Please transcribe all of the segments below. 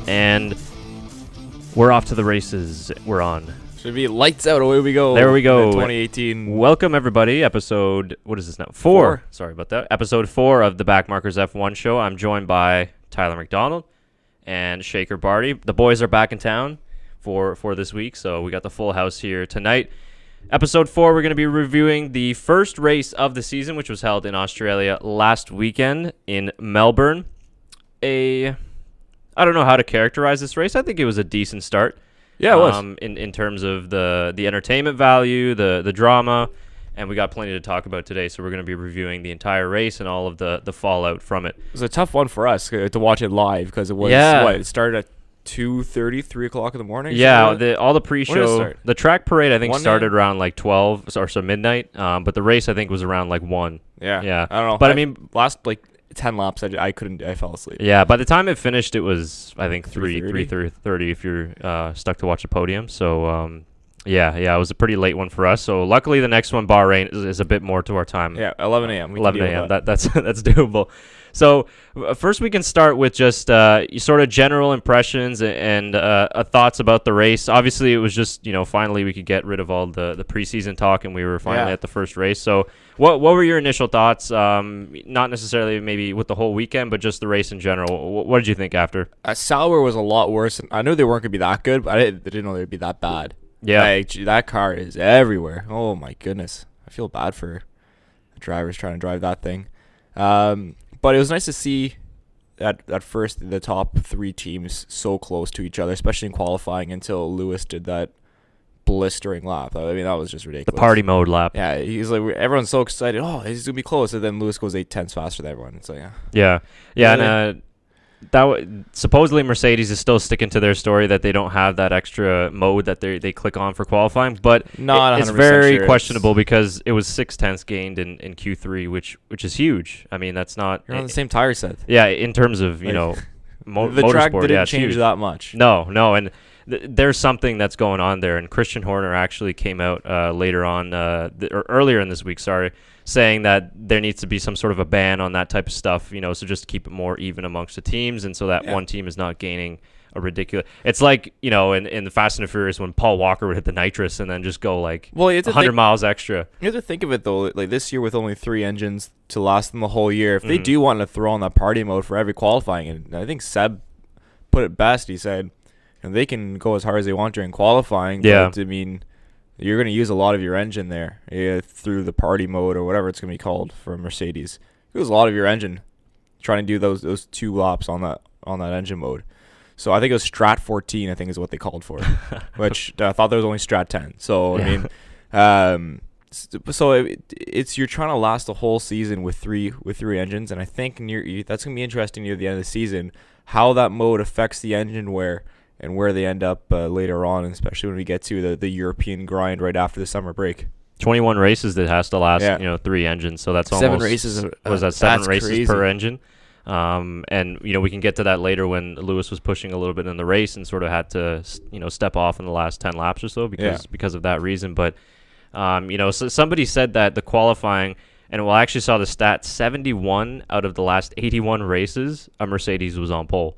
and we're off to the races. We're on. Should be lights out. Away we go. There we go. 2018. Welcome, everybody. Episode, what is this now? Four. Sorry about that. Episode 4 of the BackMarkers F1 show. I'm joined by Tyler McDonald and Shaker Barty. The boys are back in town for this week, so we got the full house here tonight. Episode 4, we're going to be reviewing the first race of the season, which was held in Australia last weekend in Melbourne. I don't know how to characterize this race. I think it was a decent start. Yeah, it was. In terms of the entertainment value, the drama, and we got plenty to talk about today, so we're going to be reviewing the entire race and all of the fallout from it. It was a tough one for us to watch it live because it was, it started at 2:30, 3 o'clock in the morning? Yeah, all the pre-show, the track parade I think started around like 12, so midnight, but the race I think was around like 1. Yeah. I don't know. But I mean, last like 10 laps, I fell asleep. Yeah, by the time it finished, it was, I think, 3:30 if you're stuck to watch the podium. So, yeah, it was a pretty late one for us. So, luckily, the next one, Bahrain, is a bit more to our time. Yeah, 11 a.m. 11 a.m. That's doable. So, first we can start with just sort of general impressions and thoughts about the race. Obviously, it was just, finally we could get rid of all the preseason talk, and we were finally at the first race. So, what were your initial thoughts? Not necessarily maybe with the whole weekend, but just the race in general. What did you think after? Sauber was a lot worse. I knew they weren't going to be that good, but I didn't know they'd be that bad. Yeah. That car is everywhere. Oh, my goodness. I feel bad for the drivers trying to drive that thing. But it was nice to see at first the top 3 teams so close to each other, especially in qualifying until Lewis did that blistering lap. I mean, that was just ridiculous. The party mode lap. Yeah, he's like, everyone's so excited. Oh, he's going to be close. And then Lewis goes 8/10 faster than everyone. It's like, yeah. And supposedly Mercedes is still sticking to their story that they don't have that extra mode that they click on for qualifying, but it's very questionable because it was 0.6 gained in Q3, which is huge. I mean, that's not. You're on the same tire set. Yeah, in terms of the motorsport, track didn't change that much. No, and there's something that's going on there. And Christian Horner actually came out later on, or earlier in this week, saying that there needs to be some sort of a ban on that type of stuff, so just keep it more even amongst the teams, and so that one team is not gaining a ridiculous. It's like, in the Fast and the Furious when Paul Walker would hit the nitrous and then just go like 100 miles extra. You have to think of it though, like this year with only 3 engines to last them the whole year. If they do want to throw on that party mode for every qualifying, and I think Seb put it best. He said, they can go as hard as they want during qualifying. But, I mean, you're going to use a lot of your engine there through the party mode or whatever it's going to be called for Mercedes. Use a lot of your engine trying to do those 2 laps on that engine mode. So I think it was Strat 14, I think is what they called for, which I thought there was only Strat 10. So, I mean, it's you're trying to last the whole season with three engines, and I think that's going to be interesting near the end of the season, how that mode affects the engine wear and where they end up later on, especially when we get to the European grind right after the summer break. 21 races that has to last, 3 engines, so that's 7 almost races. Was that 7 races crazy. per engine? And we can get to that later when Lewis was pushing a little bit in the race and sort of had to step off in the last 10 laps or so because of that reason. But so somebody said that the qualifying, and I actually saw the stat, 71 out of the last 81 races, a Mercedes was on pole,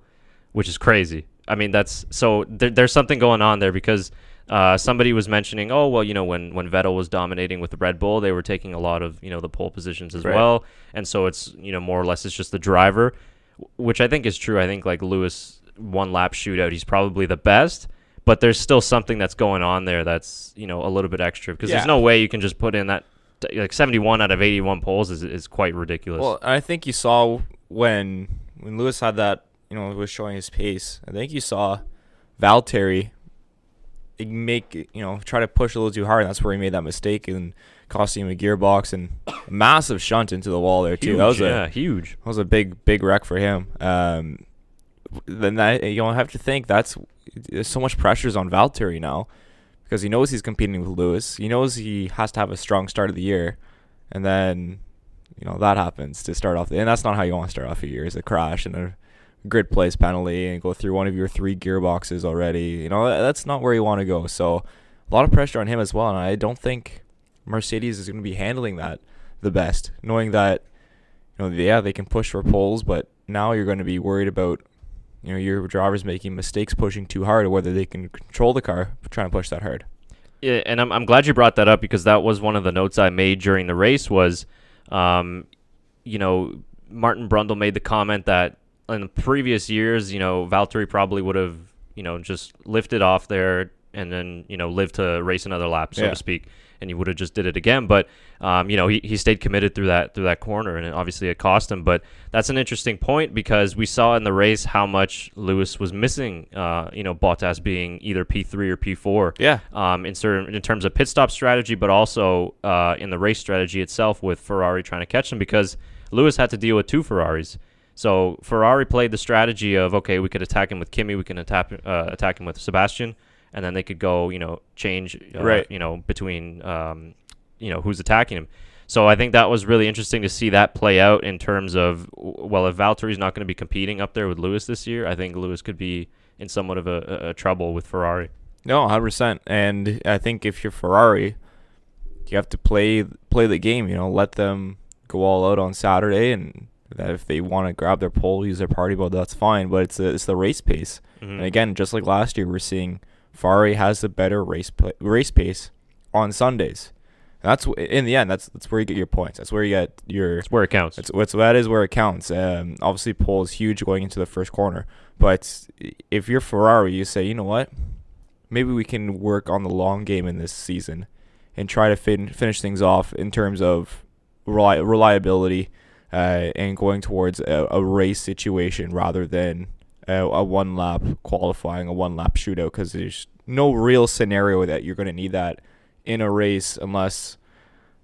which is crazy. I mean, there's something going on there because somebody was mentioning, when Vettel was dominating with the Red Bull, they were taking a lot of, the pole positions as well. And so it's, more or less it's just the driver, which I think is true. I think like Lewis 1 lap shootout, he's probably the best, but there's still something that's going on there that's, a little bit extra because there's no way you can just put in that, like 71 out of 81 poles is quite ridiculous. Well, I think you saw when Lewis had that, was showing his pace. I think you saw Valtteri try to push a little too hard, and that's where he made that mistake and cost him a gearbox and a massive shunt into the wall there too. Huge. That was a big wreck for him. Then have to think there's so much pressures on Valtteri now because he knows he's competing with Lewis. He knows he has to have a strong start of the year, and then that happens to start off, and that's not how you want to start off a year. Is a crash and a grid place penalty and go through one of your 3 gearboxes already. That's not where you want to go. So a lot of pressure on him as well, and I don't think Mercedes is going to be handling that the best, knowing that they can push for poles, but now you're going to be worried about your driver's making mistakes pushing too hard, or whether they can control the car trying to push that hard. Yeah, and I'm glad you brought that up, because that was one of the notes I made during the race was, Martin Brundle made the comment that in the previous years, Valtteri probably would have, just lifted off there and then, lived to race another lap, so to speak, and he would have just did it again. But, he stayed committed through that corner, and obviously it cost him. But that's an interesting point, because we saw in the race how much Lewis was missing, Bottas being either P3 or P4. Yeah. In terms of pit stop strategy, but also in the race strategy itself with Ferrari trying to catch him, because Lewis had to deal with two Ferraris. So Ferrari played the strategy of, okay, we could attack him with Kimi, we can attack him with Sebastian, and then they could go, change, between, who's attacking him. So I think that was really interesting to see that play out in terms of, well, if Valtteri's not going to be competing up there with Lewis this year, I think Lewis could be in somewhat of a trouble with Ferrari. No, 100%. And I think if you're Ferrari, you have to play the game, let them go all out on Saturday, and that if they want to grab their pole, use their party mode, that's fine. But it's the race pace. Mm-hmm. And again, just like last year, we're seeing Ferrari has the better race pace on Sundays. And that's in the end. That's where you get your points. That's where you get your. That's where it counts. That is where it counts. Obviously, pole is huge going into the first corner. But if you're Ferrari, you say, you know what? Maybe we can work on the long game in this season and try to finish things off in terms of reliability and going towards a race situation rather than a one-lap qualifying, a one-lap shootout, because there's no real scenario that you're going to need that in a race unless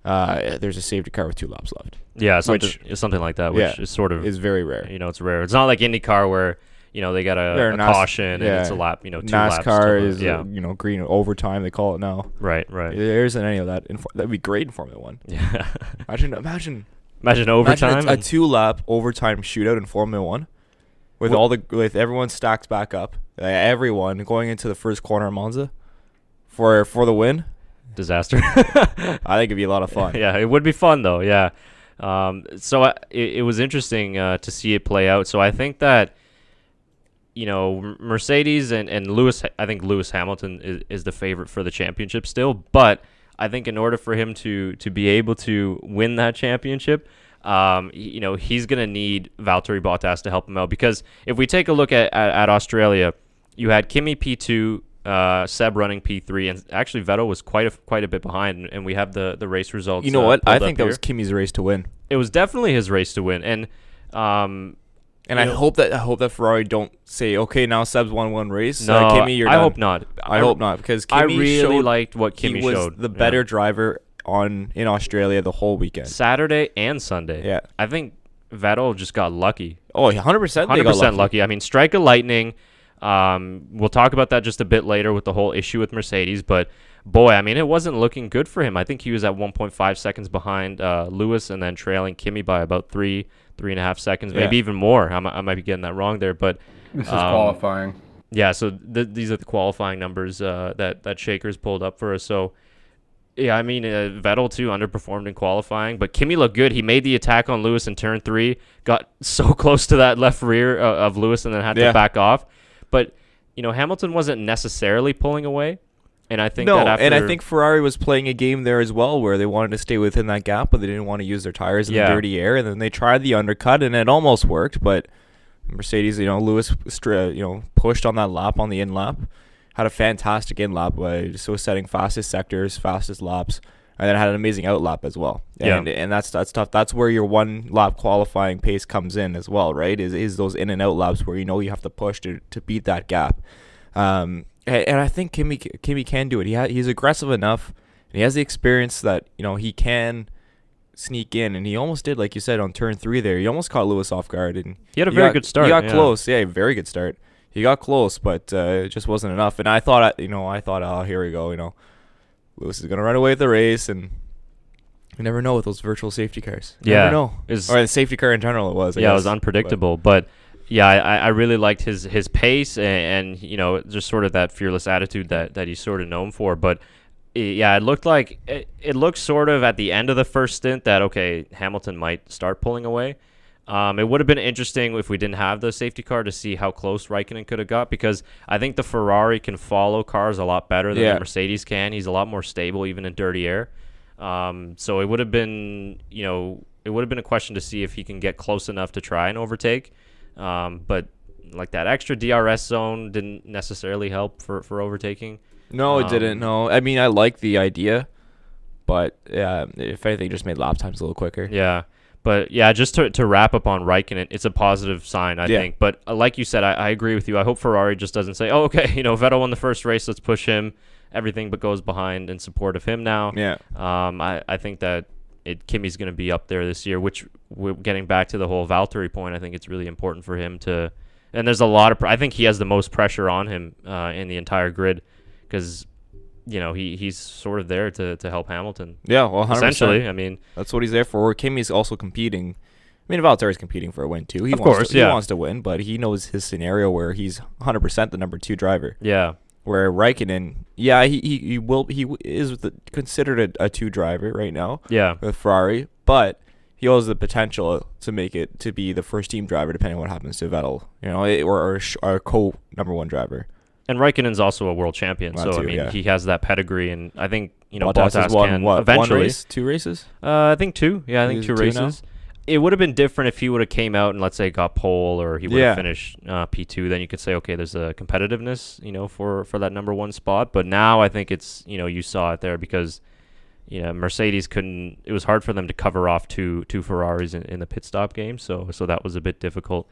there's a safety car with 2 laps left. Yeah, something like that, which is sort of... is very rare. It's rare. It's not like IndyCar where... they got a caution and it's a lap, 2 laps. NASCAR is, green overtime, they call it now. Right. There isn't any of that. That'd be great in Formula 1. Yeah. Imagine overtime. Imagine a 2-lap overtime shootout in Formula 1 with everyone stacked back up, everyone going into the first corner of Monza for the win. Disaster. I think it'd be a lot of fun. Yeah, it would be fun though. Yeah. So it was interesting to see it play out. So I think that Mercedes and Lewis, I think Lewis Hamilton is the favorite for the championship still, but I think in order for him to be able to win that championship, he's going to need Valtteri Bottas to help him out, because if we take a look at Australia, you had Kimi P2, Seb running P3, and actually Vettel was quite a bit behind, and we have the race results. You know what? I think that was Kimi's race to win. It was definitely his race to win, and I hope that Ferrari don't say, okay, now Seb's won one race. No, Kimi, you're I done. hope not. I hope not, because Kimi I really liked what Kimi showed. He was the better driver in Australia the whole weekend, Saturday and Sunday. Yeah, I think Vettel just got lucky. Oh, 100%. 100% lucky. I mean, strike of lightning. We'll talk about that just a bit later with the whole issue with Mercedes, but boy, I mean, it wasn't looking good for him. I think he was at 1.5 seconds behind Lewis, and then trailing Kimi by about 3.5 seconds, maybe even more. I might be getting that wrong there, but this is qualifying. Yeah, so these are the qualifying numbers that Shaker's pulled up for us. So yeah, I mean, Vettel too underperformed in qualifying, but Kimi looked good. He made the attack on Lewis in turn 3, got so close to that left rear of Lewis, and then had to back off. But Hamilton wasn't necessarily pulling away. And I think and I think Ferrari was playing a game there as well, where they wanted to stay within that gap, but they didn't want to use their tires in the dirty air. And then they tried the undercut, and it almost worked. But Mercedes, Lewis, pushed on that lap on the in lap, had a fantastic in lap, so setting fastest sectors, fastest laps, and then had an amazing out lap as well. And that's tough. That's where your 1 lap qualifying pace comes in as well, right? Is those in and out laps where you have to push to beat that gap. And I think Kimi can do it. He's aggressive enough, and he has the experience that he can sneak in, and he almost did, like you said, on turn 3 there. He almost caught Lewis off guard, and he had a very good start. He got close, very good start. He got close, but it just wasn't enough. And I thought, oh, here we go. Lewis is gonna run away with the race, and you never know with those virtual safety cars. You never know. Or the safety car in general, it was. I guess. It was unpredictable, but. Yeah, I really liked his pace and just sort of that fearless attitude that he's sort of known for. But yeah, it looked sort of at the end of the first stint that okay, Hamilton might start pulling away. It would have been interesting if we didn't have the safety car to see how close Raikkonen could have got, because I think the Ferrari can follow cars a lot better than the Mercedes can. He's a lot more stable even in dirty air. So it would have been, a question to see if he can get close enough to try and overtake. But like that extra DRS zone didn't necessarily help for overtaking. No, it didn't. No, I mean, I like the idea, but if anything, just made lap times a little quicker. Yeah. But yeah, just to wrap up on Raikkonen, it's a positive sign, I think. But like you said, I agree with you. I hope Ferrari just doesn't say, oh, okay, Vettel won the first race, let's push him. Everything but goes behind in support of him now. Yeah. I think that Kimi's going to be up there this year, which we're getting back to the whole Valtteri point. I think it's really important for him to, and there's a lot of, I think he has the most pressure on him in the entire grid, because he's sort of there to help Hamilton. Yeah, well, 100%. Essentially, I mean, that's what he's there for. Kimi's also competing. I mean, Valtteri's competing for a win too. He wants to win, but he knows his scenario where he's 100% the number 2 driver. Yeah. Where Raikkonen, he is considered a 2 driver right now. Yeah. With Ferrari, but he has the potential to make it to be the first team driver, depending on what happens to Vettel. Or a co number 1 driver. And Raikkonen's also a world champion, he has that pedigree, and I think Bottas has won eventually 1 race, 2 races. I think 2. Yeah, I think 2 races. It would have been different if he would have came out and, let's say, got pole, or he would have finished P2. Then you could say, okay, there's a competitiveness, for that number 1 spot. But now I think it's, you saw it there, because Mercedes couldn't. It was hard for them to cover off two Ferraris in the pit stop game. So that was a bit difficult.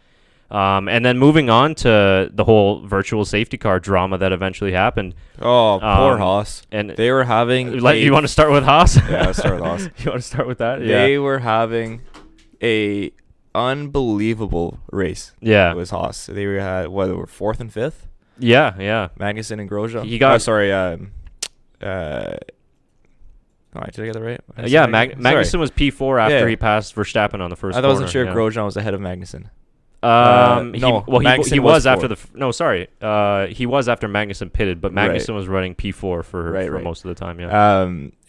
And then moving on to the whole virtual safety car drama that eventually happened. Oh, poor Haas. And they were having... you want to start with Haas? Yeah, let's start with Haas. You want to start with that? They were having a unbelievable race. Yeah. It was Haas. They were 4th and 5th? Yeah. Magnussen and Grosjean. He got... did I get that right? Magnussen was P4 after he passed Verstappen on the first corner. I wasn't sure if Grosjean was ahead of Magnussen. He was after he was after Magnussen pitted, but Magnussen was running P4 for most of the time.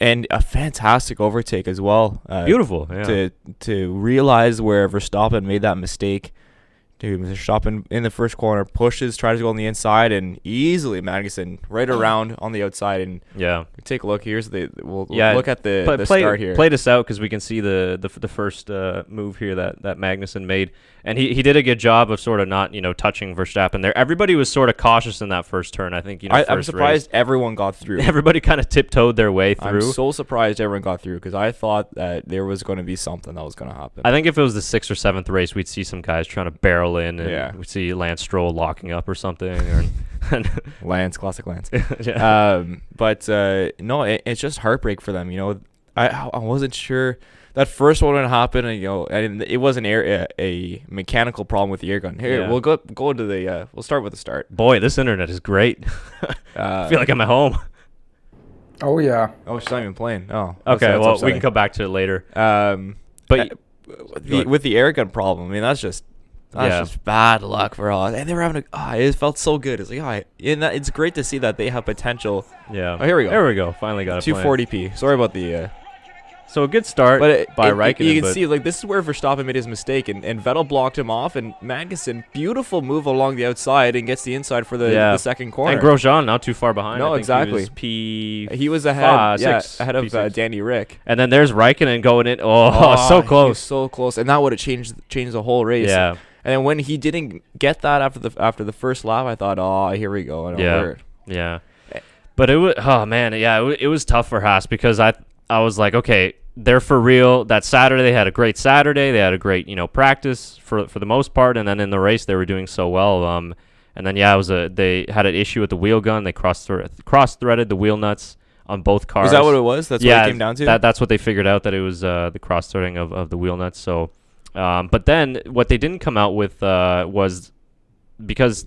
And a fantastic overtake as well. Beautiful. Yeah. To realize where Verstappen made that mistake. Verstappen in the first corner tries to go on the inside, and easily Magnussen right around on the outside. And take a look. We'll look at the start here. Play this out, because we can see the first move here that Magnussen made, and he did a good job of sort of not touching Verstappen there. Everybody was sort of cautious in that first turn. I think I'm surprised everyone got through. Everybody kind of tiptoed their way through. I'm so surprised everyone got through, because I thought that there was going to be something that was going to happen. I think if it was the 6th or 7th race, we'd see some guys trying to barrel in, and we'd see Lance Stroll locking up or something. Classic Lance. But no, it's just heartbreak for them. I wasn't sure that first one would happen, and it was a mechanical problem with the air gun. Here, we'll go into we'll start with the start. Boy, this internet is great. I feel like I'm at home. Oh yeah. Oh, she's not even playing. Oh, okay. Well, we can come back to it later. But with the air gun problem, I mean, that's just bad luck for us. And they were having it felt so good. It's like, it's great to see that they have potential. Yeah. Oh, here we go. There we go. Finally got it. 240p. Sorry about the. So a good start by Raikkonen. You can see, this is where Verstappen made his mistake, and Vettel blocked him off, and Magnussen, beautiful move along the outside, and gets the inside for the second corner. And Grosjean not too far behind. No, exactly. He was ahead of Danny Rick. And then there's Raikkonen going in. Oh, so close. So close. And that would have changed the whole race. Yeah. And then when he didn't get that after the first lap, I thought, here we go. Yeah. But it was, it was tough for Haas, because I was like, okay, they're for real. That Saturday, they had a great Saturday. They had a great, practice for the most part. And then in the race, they were doing so well. And then, they had an issue with the wheel gun. They cross-threaded the wheel nuts on both cars. Is that what it was? That's what it came down to? That's what they figured out, that it was the cross-threading of the wheel nuts. So, but then what they didn't come out with was,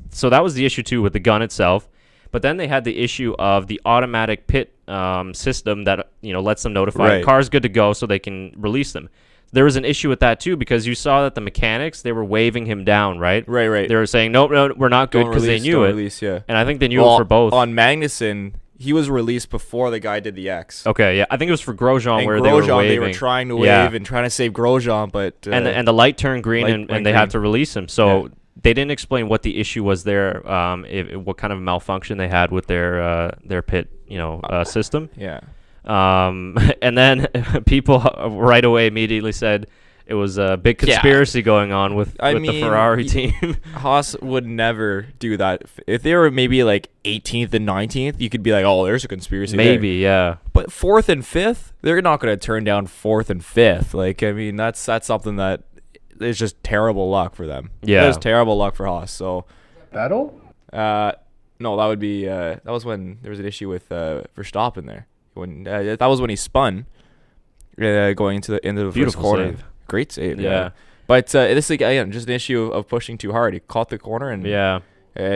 so that was the issue too with the gun itself. But then they had the issue of the automatic pit system that lets them notify the car's good to go, so they can release them. There was an issue with that too, because you saw that the mechanics, they were waving him down, right? Right. They were saying, no, we're not good, because they knew it. Release, yeah. And I think they knew it for both. On Magnussen, he was released before the guy did the X. Okay, yeah, I think it was for Grosjean And where Grosjean, they were waving. trying to wave and trying to save Grosjean, but and the light turned green and they had to release him. So they didn't explain what the issue was there, what kind of malfunction they had with their pit, system. Yeah. And then people right away immediately said it was a big conspiracy going on with the Ferrari team. Haas would never do that. If they were maybe like 18th and 19th, you could be like, oh, there's a conspiracy. Maybe, yeah. But 4th and 5th, they're not going to turn down 4th and 5th. Like, I mean, that's something that is just terrible luck for them. Yeah. It's terrible luck for Haas. So, Vettel? no, that would be that was when there was an issue with Verstappen there. When that was when he spun going into the first corner. Save. Great save. Yeah. But this is again just an issue of pushing too hard. He caught the corner and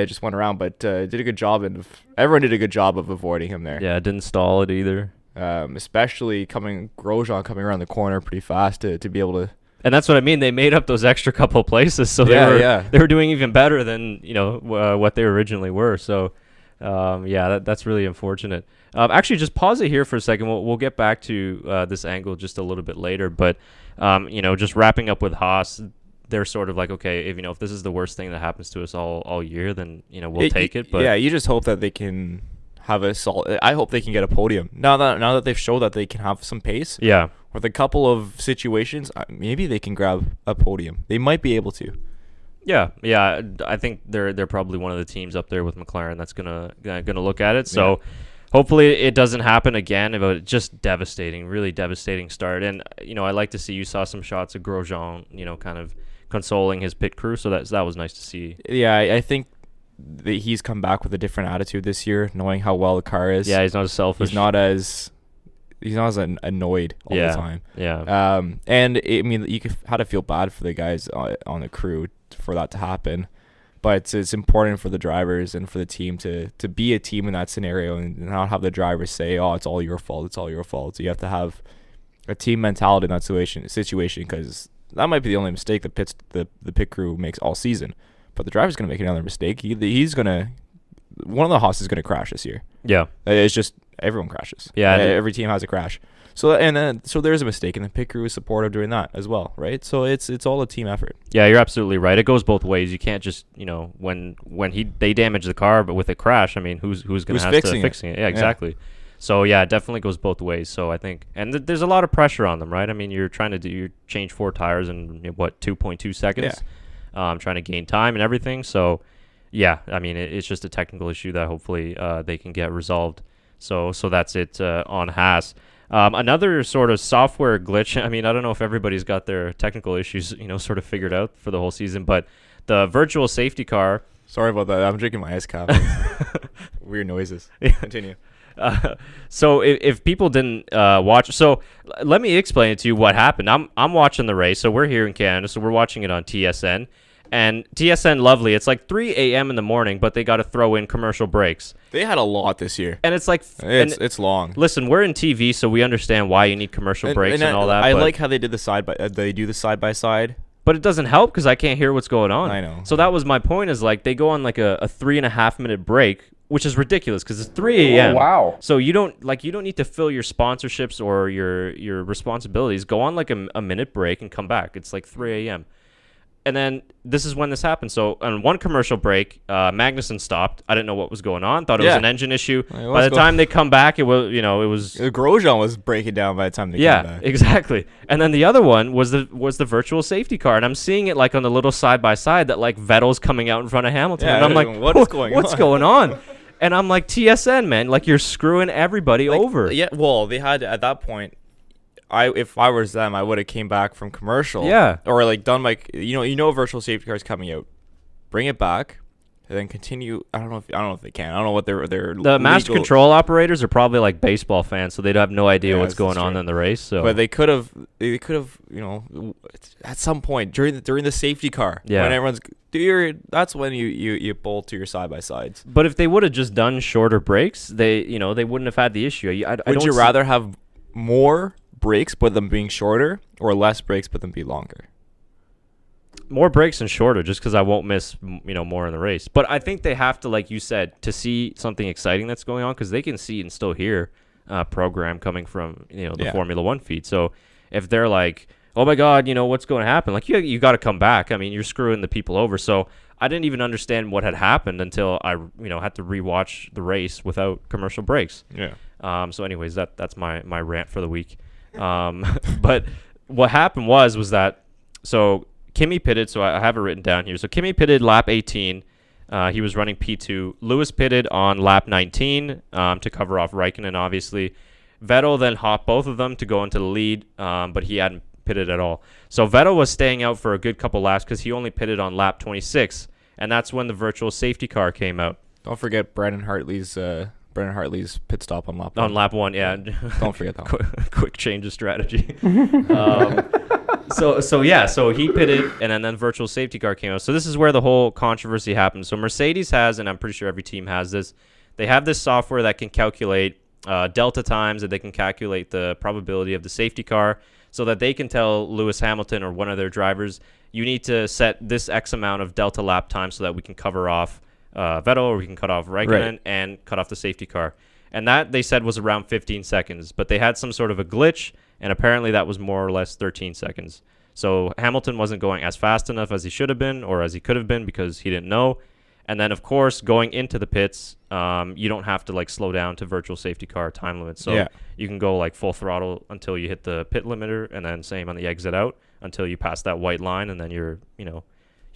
just went around, but did a good job, and everyone did a good job of avoiding him there. Yeah, didn't stall it either. Especially Grosjean coming around the corner pretty fast to be able to. And that's what I mean. They made up those extra couple places, so they were doing even better than what they originally were. So, that's really unfortunate. Actually, just pause it here for a second. We'll get back to this angle just a little bit later. But just wrapping up with Haas, they're sort of like, okay, if this is the worst thing that happens to us all year, then we'll take it. But yeah, you just hope that they can have a solid. I hope they can get a podium now that they've showed that they can have some pace. Yeah. With a couple of situations, maybe they can grab a podium. They might be able to. Yeah. I think they're probably one of the teams up there with McLaren that's gonna look at it. So hopefully it doesn't happen again. But just really devastating start. And I like to see, you saw some shots of Grosjean, kind of consoling his pit crew. So that was nice to see. Yeah, I think that he's come back with a different attitude this year, knowing how well the car is. Yeah, he's not as selfish. He's not as annoyed all the time. Yeah. And I mean, you had to feel bad for the guys on the crew for that to happen, but it's important for the drivers and for the team to be a team in that scenario and not have the drivers say, "Oh, it's all your fault. It's all your fault." So you have to have a team mentality in that situation, because that might be the only mistake the pit crew makes all season. But the driver's gonna make another mistake. One of the Haas is gonna crash this year. Yeah. It's just everyone crashes. Yeah. Every team has a crash. So there's a mistake, and the pit crew is supportive doing that as well, right? So it's all a team effort. Yeah, you're absolutely right. It goes both ways. You can't just when they damage the car, but with a crash, I mean, who's going to have to fixing it? Yeah, exactly. Yeah. So yeah, it definitely goes both ways. So I think, and there's a lot of pressure on them, right? I mean, you're trying to change 4 tires in 2.2 seconds, trying to gain time and everything. So yeah, I mean, it's just a technical issue that hopefully they can get resolved. So that's it on Haas. Another sort of software glitch. I mean, I don't know if everybody's got their technical issues, sort of figured out for the whole season, but the virtual safety car. Sorry about that. I'm drinking my iced coffee. Weird noises. Continue. So if people didn't watch, so let me explain it to you what happened. I'm watching the race. So we're here in Canada, so we're watching it on TSN. And TSN, lovely. It's like 3 a.m. in the morning, but they got to throw in commercial breaks. They had a lot this year. And it's like... It's long. Listen, we're in TV, so we understand why you need commercial breaks and all that. I like how they did they do the side-by-side. But it doesn't help because I can't hear what's going on. I know. So that was my point, is like they go on like a 3.5-minute break, which is ridiculous because it's 3 a.m. Oh, wow. So you don't need to fill your sponsorships or your responsibilities. Go on like a minute break and come back. It's like 3 a.m. And then this is when this happened. So on one commercial break, Magnussen stopped. I didn't know what was going on. Thought it was an engine issue. By the time they come back, it was Grosjean was breaking down by the time they came back. Yeah, exactly. And then the other one was the virtual safety car, and I'm seeing it like on the little side by side that like Vettel's coming out in front of Hamilton, and I'm like, what's going on? And I'm like, TSN, man, like you're screwing everybody over. Yeah. Well, they had at that point. If I was them, I would have came back from commercial. Yeah. Or like done like virtual safety car is coming out. Bring it back, and then continue. I don't know if they can. I don't know what their the master control operators are probably like baseball fans, so they'd have no idea what's going on in the race. So, but they could have at some point during the safety car. Yeah. When everyone's that's when you bolt to your side by sides. But if they would have just done shorter breaks, they wouldn't have had the issue. Would you rather have more breaks but them being shorter, or less breaks but them be longer? more breaks and shorter, just because I won't miss more in the race. But I think they have to, like you said, to see something exciting that's going on, because they can see and still hear program coming from the Formula One feed. So if they're like, oh my God, what's going to happen? Like you got to come back. I mean, you're screwing the people over. So I didn't even understand what had happened until I had to rewatch the race without commercial breaks. Yeah. So anyways, that's my rant for the week. But what happened was that so Kimi pitted. So I have it written down here. So Kimi pitted lap 18. He was running P2. Lewis pitted on lap 19 to cover off Raikkonen, obviously. Vettel then hopped both of them to go into the lead, but he hadn't pitted at all. So Vettel was staying out for a good couple laps because he only pitted on lap 26, and that's when the virtual safety car came out. Don't forget Brandon Hartley's pit stop on lap 1. On lap 1, yeah. Don't forget that. Quick change of strategy. So he pitted, and then virtual safety car came out. So this is where the whole controversy happened. So Mercedes has, and I'm pretty sure every team has this, they have this software that can calculate delta times, and they can calculate the probability of the safety car, so that they can tell Lewis Hamilton or one of their drivers, you need to set this X amount of delta lap time so that we can cover off Vettel, or we can cut off Raikkonen and cut off the safety car. And that, they said, was around 15 seconds. But they had some sort of a glitch, and apparently that was more or less 13 seconds. So Hamilton wasn't going as fast enough as he should have been, or as he could have been, because he didn't know. And then, of course, going into the pits, you don't have to slow down to virtual safety car time limit. So you can go full throttle until you hit the pit limiter, and then same on the exit out until you pass that white line, and then you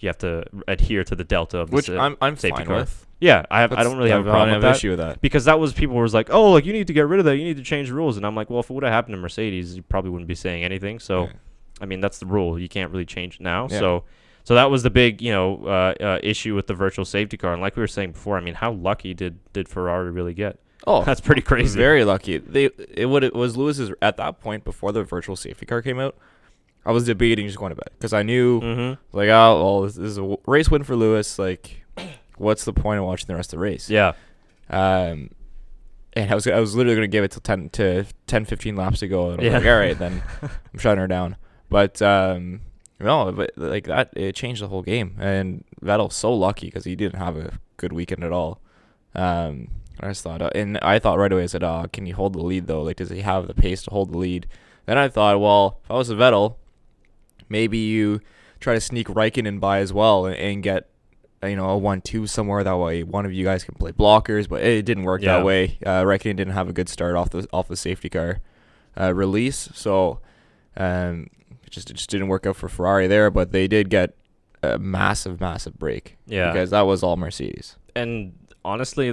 have to adhere to the delta of which the I'm safety fine car. with. Yeah, I don't really have a problem with that. Issue with that, because that was, people was like, oh, you need to get rid of that. You need to change the rules. And I'm like, well, if it would have happened to Mercedes, you probably wouldn't be saying anything. So, I mean, that's the rule. You can't really change it now. Yeah. So that was the big, issue with the virtual safety car. And like we were saying before, I mean, how lucky did Ferrari really get? Oh, that's pretty crazy. Very lucky. It was Lewis's at that point before the virtual safety car came out. I was debating just going to bed because I knew this is a race win for Lewis. What's the point of watching the rest of the race? Yeah. And I was literally going to give it till 10, 15 laps to go. And I was like, all right, then I'm shutting her down. But that, it changed the whole game. And Vettel's so lucky because he didn't have a good weekend at all. I just thought, I thought right away, I said, can he hold the lead though? Does he have the pace to hold the lead? Then I thought, well, if I was a Vettel, maybe you try to sneak Raikkonen by as well and get a 1-2 somewhere. That way one of you guys can play blockers, but it didn't work that way. Raikkonen didn't have a good start off the safety car release, so it just didn't work out for Ferrari there. But they did get a massive break, because that was all Mercedes. And honestly,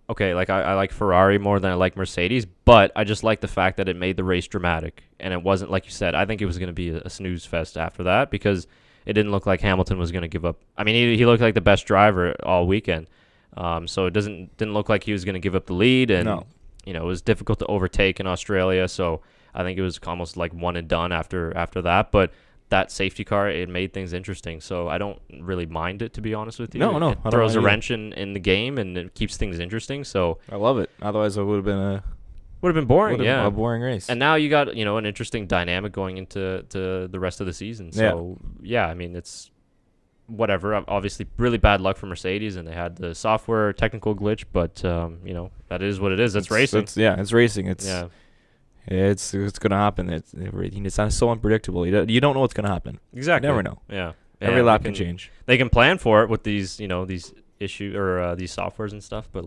okay, I like Ferrari more than I like Mercedes, but I just like the fact that it made the race dramatic, and it wasn't, like you said, I think it was going to be a snooze fest after that, because it didn't look like Hamilton was going to give up. I mean, he looked like the best driver all weekend, so it didn't look like he was going to give up the lead, and it was difficult to overtake in Australia, so I think it was almost like one and done after that, but that safety car, it made things interesting, so I don't really mind it, to be honest with you. No, it throws a wrench in the game, and it keeps things interesting. So I love it. Otherwise, it would have been boring. A boring race. And now you got an interesting dynamic going into the rest of the season. So I mean, it's whatever. Obviously, really bad luck for Mercedes, and they had the software technical glitch, but that is what it is. It's racing. It's racing. It's going to happen. It's so unpredictable. You don't know what's going to happen. Exactly. You never know. Yeah. Every lap can change. They can plan for it with these, these issues or these softwares and stuff, but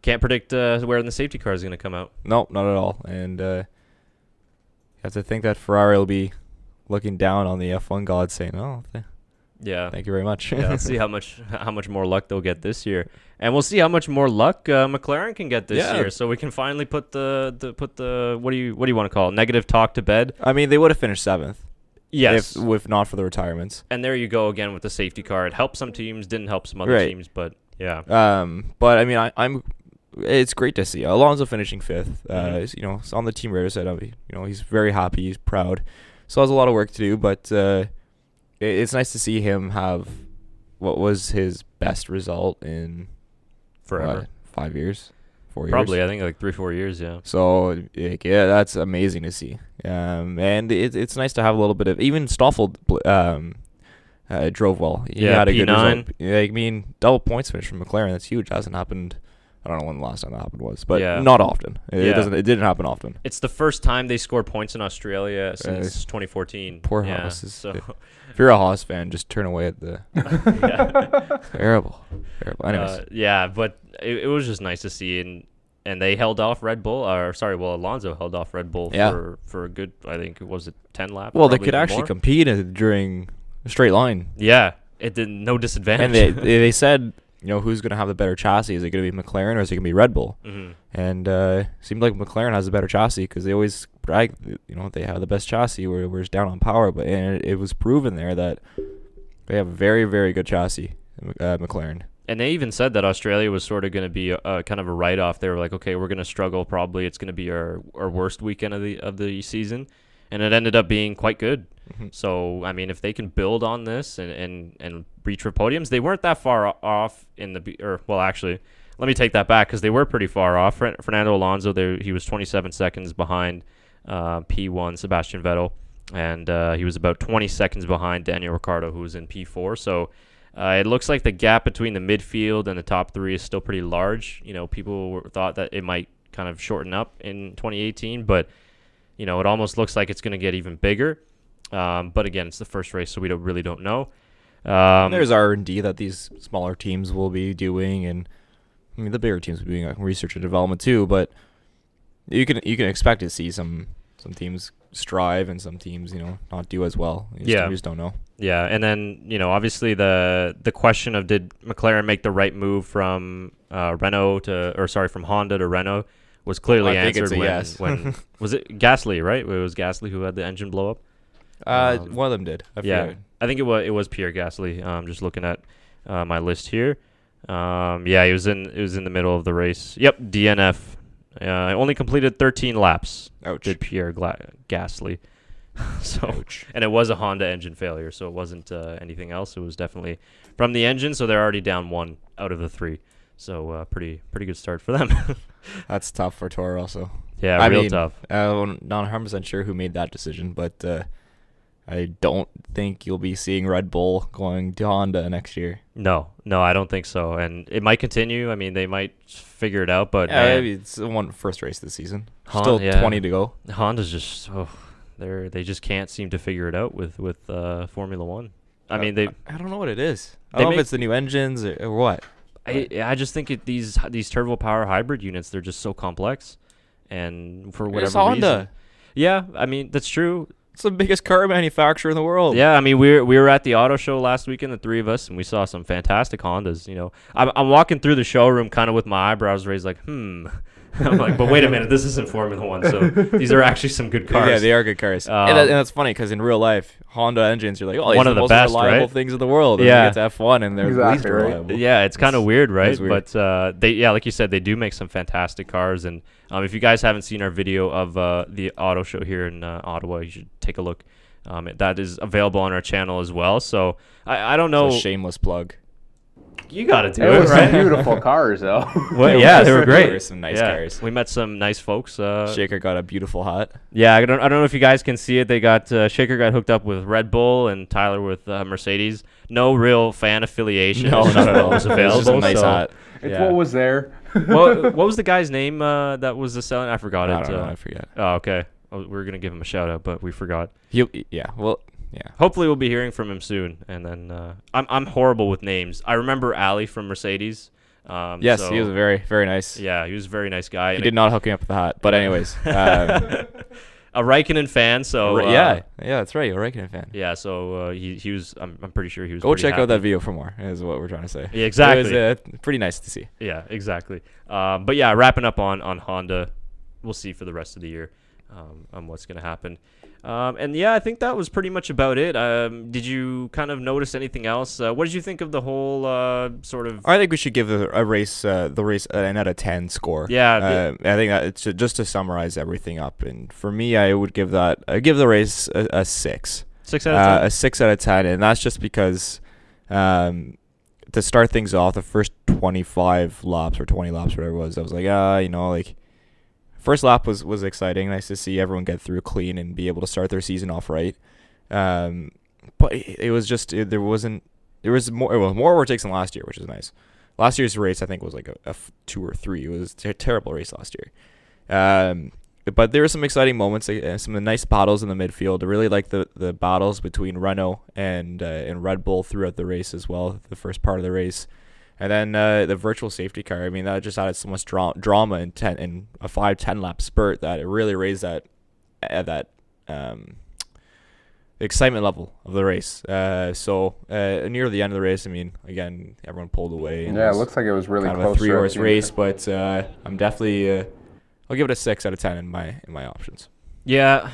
can't predict where the safety car is going to come out. No, not at all. And you have to think that Ferrari will be looking down on the F1 gods, saying, "Oh, thank you very much." Let's see how much more luck they'll get this year, and we'll see how much more luck McLaren can get this year. So we can finally put the what do you want to call it? Negative talk to bed. I mean, they would have finished 7th. Yes, if not for the retirements. And there you go again with the safety car. It helped some teams, didn't help some other teams, but yeah. But I mean, I'm. It's great to see Alonso finishing 5th. On the team radar side, he's very happy, he's proud. Still has a lot of work to do, but it's nice to see him have what was his best result in forever. 5 years. 4 years. Probably, I think like 3-4 years. Yeah. So yeah, that's amazing to see. And it's nice to have a little bit of even Stoffel. Drove well. He had a P9. good result. Yeah, I mean, double points finish from McLaren. That's huge. Hasn't happened. I don't know when the last time that happened was, but not often. It didn't happen often. It's the first time they scored points in Australia since 2014. Poor Haas. If you're a Haas fan, just turn away at the. Terrible. Anyways. But it was just nice to see, and they held off Red Bull. Alonso held off Red Bull for a good. I think was it 10 laps. Well, they could actually compete during a straight line. Yeah, it did no disadvantage. And they said, who's going to have the better chassis? Is it going to be McLaren or is it going to be Red Bull? Mm-hmm. And seemed like McLaren has a better chassis because they always brag, they have the best chassis. We're just down on power, but it was proven there that they have a very, very good chassis, McLaren. And they even said that Australia was sort of going to be a kind of a write-off. They were like, okay, we're going to struggle probably. It's going to be our worst weekend of the season. And it ended up being quite good. Mm-hmm. So, I mean, if they can build on this and reach for podiums, they weren't that far off actually, let me take that back because they were pretty far off. Fernando Alonso, he was 27 seconds behind P1 Sebastian Vettel, and he was about 20 seconds behind Daniel Ricciardo, who was in P4. So it looks like the gap between the midfield and the top three is still pretty large. People thought that it might kind of shorten up in 2018, but it almost looks like it's going to get even bigger. But again, it's the first race, so we really don't know. There's R&D that these smaller teams will be doing, and I mean the bigger teams will be doing research and development too. But you can expect to see some teams strive and some teams not do as well. You just don't know. Yeah, and then obviously the question of did McLaren make the right move from from Honda to Renault was clearly answered when was it Gasly, right? It was Gasly who had the engine blow up. One of them did. I think it was Pierre Gasly. Just looking at my list here. It was in the middle of the race. Yep, DNF. Only completed 13 laps. Ouch. Did Pierre Gasly. Ouch. And it was a Honda engine failure, so it wasn't anything else. It was definitely from the engine, so they're already down 1 out of the 3. So pretty good start for them. That's tough for Toro also. Yeah, real tough. I'm not 100% sure who made that decision, but I don't think you'll be seeing Red Bull going to Honda next year. No, I don't think so. And it might continue. I mean, they might figure it out, but maybe it's the first race this season. Still 20 to go. Honda's just they just can't seem to figure it out with Formula One. I mean, I don't know what it is. I don't know if it's the new engines or what. I just think these turbo power hybrid units, they're just so complex, and for whatever reason. Yeah, I mean that's true. It's the biggest car manufacturer in the world. Yeah, I mean we were at the auto show last weekend, the three of us, and we saw some fantastic Hondas. I'm walking through the showroom kind of with my eyebrows raised, like I'm like, but wait a minute, this isn't Formula One, so these are actually some good cars. Yeah, they are good cars. And that's funny because in real life, Honda engines, you're like, oh, one of the best, reliable things in the world. And you get to F1 and they're least reliable. Yeah, it's kind of weird, right? But like you said, they do make some fantastic cars. And if you guys haven't seen our video of the auto show here in Ottawa, you should take a look. That is available on our channel as well. So I don't know. It's a shameless plug. You got to do it, right? Some beautiful cars, though. Well, yeah, they were great. There were some nice cars. We met some nice folks. Shaker got a beautiful hat. Yeah, I don't know if you guys can see it. They got Shaker got hooked up with Red Bull and Tyler with Mercedes. No real fan affiliation. No, not at all. Was available. It's just a nice hat. It's what was there. What was the guy's name that was the selling? I forgot it. I don't know. I forget. Oh, okay. We were gonna give him a shout out, but we forgot. Yeah. Hopefully we'll be hearing from him soon. And then I'm horrible with names. I remember Ali from Mercedes. Yes, he was a very, very nice. Yeah, he was a very nice guy. He did not hook me up with the hat, but anyways. A Raikkonen fan, so yeah, that's right. A Raikkonen fan. Yeah, so he was. I'm pretty sure he was. Go check out that video for more. Is what we're trying to say. Yeah, exactly. It was pretty nice to see. Yeah, exactly. But yeah, wrapping up on Honda, we'll see for the rest of the year on what's going to happen. And yeah, I think that was pretty much about it. Did you kind of notice anything else? What did you think of the whole sort of? I think we should give the race an out of 10 score. Yeah, I think that it's just to summarize everything up. And for me, I would give the race a 6. 6 out of 10. A 6 out of 10, and that's just because to start things off, the first 25 laps or 20 laps, whatever it was. I was like, like, first lap was exciting. Nice to see everyone get through clean and be able to start their season off right. But it was just there was more overtakes than last year, which is nice. Last year's race I think was like a 2 or 3. It was a terrible race last year. But there were some exciting moments, some nice battles in the midfield. I really like the battles between Renault and Red Bull throughout the race as well, the first part of the race. And then the virtual safety car, I mean, that just added so much drama in a 5-10 lap spurt that it really raised that excitement level of the race. So near the end of the race, I mean, again, everyone pulled away. And it looks like it was really kind close. of a 3-horse race, but I'm definitely I'll give it a 6 out of 10 in my options. Yeah.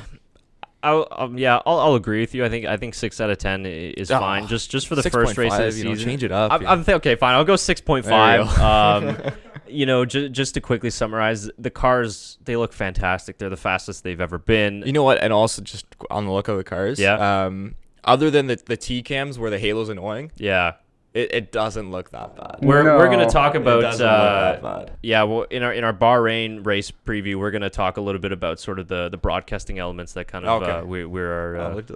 I'll agree with you. I think 6 out of 10 is fine. Just for the first race of the season. Change it up. Okay, fine. I'll go 6.5. Just to quickly summarize, the cars, they look fantastic. They're the fastest they've ever been. You know what? And also just on the look of the cars. Yeah. Other than the T cams where the halo's annoying. Yeah. It doesn't look that bad. We're going to talk about it doesn't look that bad. Yeah, well, in our Bahrain race preview, we're going to talk a little bit about sort of the broadcasting elements that kind of look at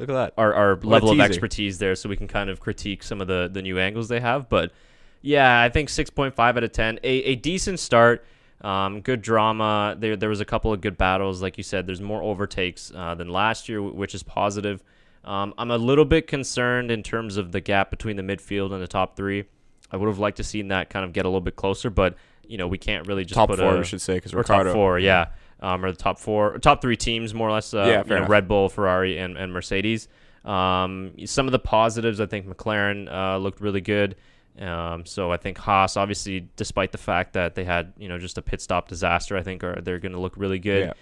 that. Our level of expertise there, so we can kind of critique some of the new angles they have. But yeah, I think 6.5 out of 10, a decent start. Good drama. There was a couple of good battles, like you said. There's more overtakes than last year, which is positive. I'm a little bit concerned in terms of the gap between the midfield and the top 3. I would have liked to seen that kind of get a little bit closer, but we can't really just top put 4, we should say, because we're top 4, yeah, or the top 3 teams more or less. Red Bull, Ferrari, and Mercedes. Some of the positives, I think McLaren looked really good. So I think Haas, obviously, despite the fact that they had just a pit stop disaster, I think they're going to look really good. Yeah.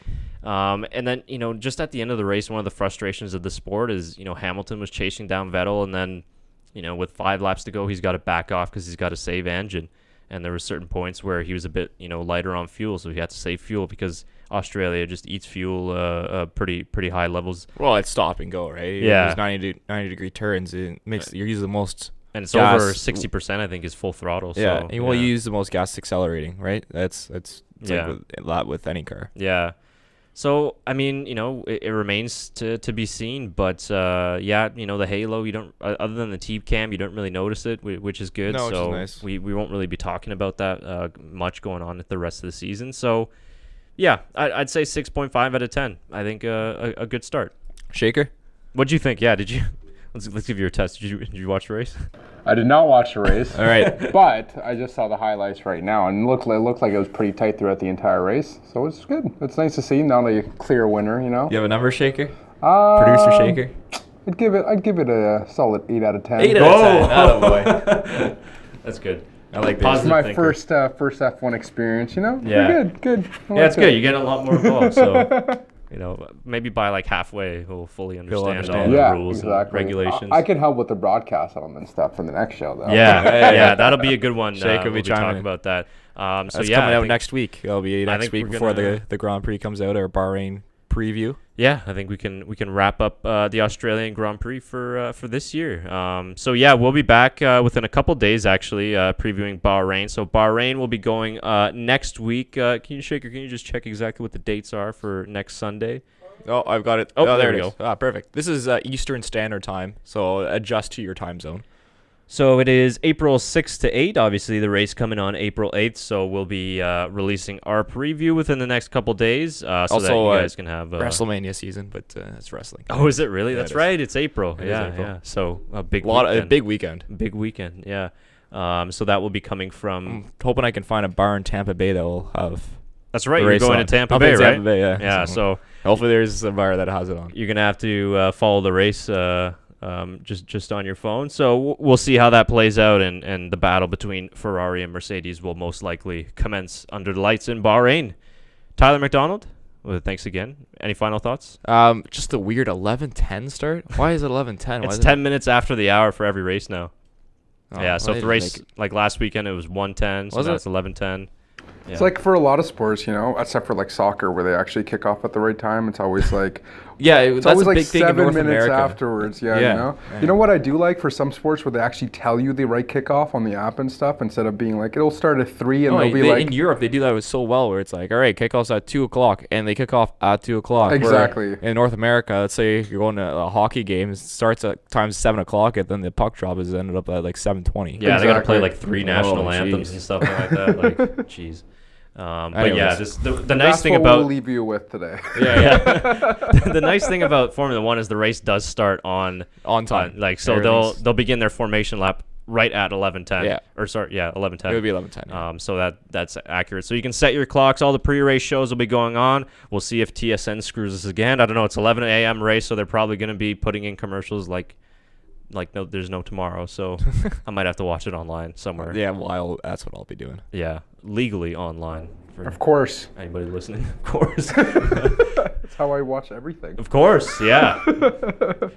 And then, just at the end of the race, one of the frustrations of the sport is, Hamilton was chasing down Vettel, and then, with 5 laps to go, he's got to back off because he's got to save engine. And there were certain points where he was a bit, lighter on fuel, so he had to save fuel because Australia just eats fuel pretty high levels. Well, it's stop and go, right? Yeah. There's 90 degree turns. You're using the most. And it's gas. over 60%, I think, is full throttle. Yeah, so, and you use the most gas accelerating, right? That's like with any car. Yeah. So, I mean, it remains to be seen, but the halo, you don't, other than the T cam, you don't really notice it, which is good. No, so which is nice. we won't really be talking about that much going on at the rest of the season. So, yeah, I'd say 6.5 out of 10. I think a good start. Shaker? What'd you think? Yeah, did you? Let's give you a test. Did you watch the race? I did not watch the race. All right. But I just saw the highlights right now, and it looked like it was pretty tight throughout the entire race. So it's good. It's nice to see not a clear winner, You have a number, Shaker? Producer Shaker? I'd give it a solid 8 out of 10. 8 out of 10. Oh boy. That's good. I like this. this. It's my first F1 experience, Yeah. Good. Yeah, it's good. You get a lot more involved, so... maybe by like halfway, we'll fully understand all the rules and regulations. I can help with the broadcast element stuff for the next show, though. Yeah, that'll be a good one. Shake will be talking about that. That's coming out next week. It'll be next week before the Grand Prix comes out, our Bahrain preview. Yeah, I think we can wrap up the Australian Grand Prix for this year. So yeah, we'll be back within a couple days actually previewing Bahrain. So Bahrain will be going next week. Can you just check exactly what the dates are for next Sunday? Oh, I've got it. Oh, there we go. Ah, perfect. This is Eastern Standard Time, so adjust to your time zone. So it is April 6th to 8th. Obviously, the race coming on April 8th. So we'll be releasing our preview within the next couple days so also, that you guys can have... WrestleMania season, but it's wrestling. Oh, is it really? That's right. It's April. It is April. Yeah. So a big weekend. Big weekend, yeah. So that will be coming from... I'm hoping I can find a bar in Tampa Bay that will have... That's right. You're going to Tampa Bay, right? Tampa Bay, yeah. Yeah, so... Hopefully there's a bar that has it on. You're going to have to follow the race... just on your phone. So we'll see how that plays out, and the battle between Ferrari and Mercedes will most likely commence under the lights in Bahrain. Tyler McDonald, well, thanks again. Any final thoughts? Just a weird 11:10 start. Why is it 11:10? It's 10 minutes after the hour for every race now. Oh, so if the race, like last weekend, it was 1:10, so now it's 11:10. Yeah. It's like for a lot of sports, except for like soccer where they actually kick off at the right time. It's always like Yeah, It's that's always a like big thing in 7 North minutes America. afterwards. Yeah, Yeah, you know. yeah. You know what I do like for some sports where they actually tell you the right kickoff on the app and stuff instead of being like it'll start at 3 and they'll be like in Europe they do that so well where it's like, all right, kickoff's at 2:00 and they kick off at 2:00. Exactly. In North America, let's say you're going to a hockey game, it starts at times 7:00, and then the puck drop is ended up at like 7:20. Yeah, they got to play Exactly. like 3 national anthems jeez. and stuff like that. Like, jeez. But yeah, Anyways. the nice that's thing what about we'll leave you with today. yeah. The nice thing about Formula One is the race does start on time. so Everything's- they'll begin their formation lap right at 11:10. Yeah. Or sorry, yeah, 11:10. It would be 11:10. Yeah. So that's accurate. So you can set your clocks. All the pre-race shows will be going on. We'll see if TSN screws us again. I don't know. It's 11 a.m. race, so they're probably going to be putting in commercials like no, there's no tomorrow. So I might have to watch it online somewhere. Yeah, well, that's what I'll be doing. Yeah, legally online for Of course. anybody listening. Of course. That's how I watch everything. Of course, yeah.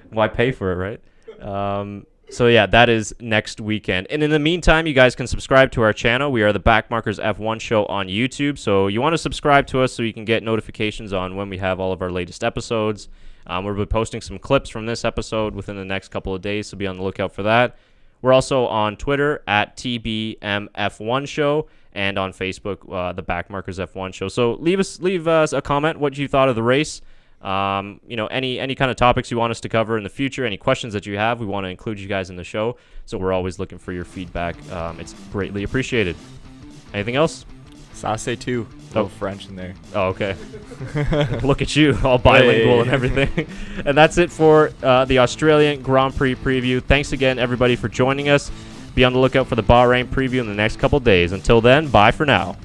Why pay for it, right? So yeah, that is next weekend. And in the meantime, you guys can subscribe to our channel. We are the BackMarkers F1 show on YouTube. So you want to subscribe to us so you can get notifications on when we have all of our latest episodes. We'll be posting some clips from this episode within the next couple of days, so be on the lookout for that. We're also on Twitter at TBMF1 show and on Facebook, the BackMarkers F1 show. So leave us a comment what you thought of the race. Any kind of topics you want us to cover in the future, any questions that you have, we want to include you guys in the show. So we're always looking for your feedback. It's greatly appreciated. Anything else? Ça c'est tout. Oh. French in there. Oh, okay. Look at you, all bilingual and everything. And that's it for the Australian Grand Prix preview. Thanks again, everybody, for joining us. Be on the lookout for the Bahrain preview in the next couple days. Until then, bye for now.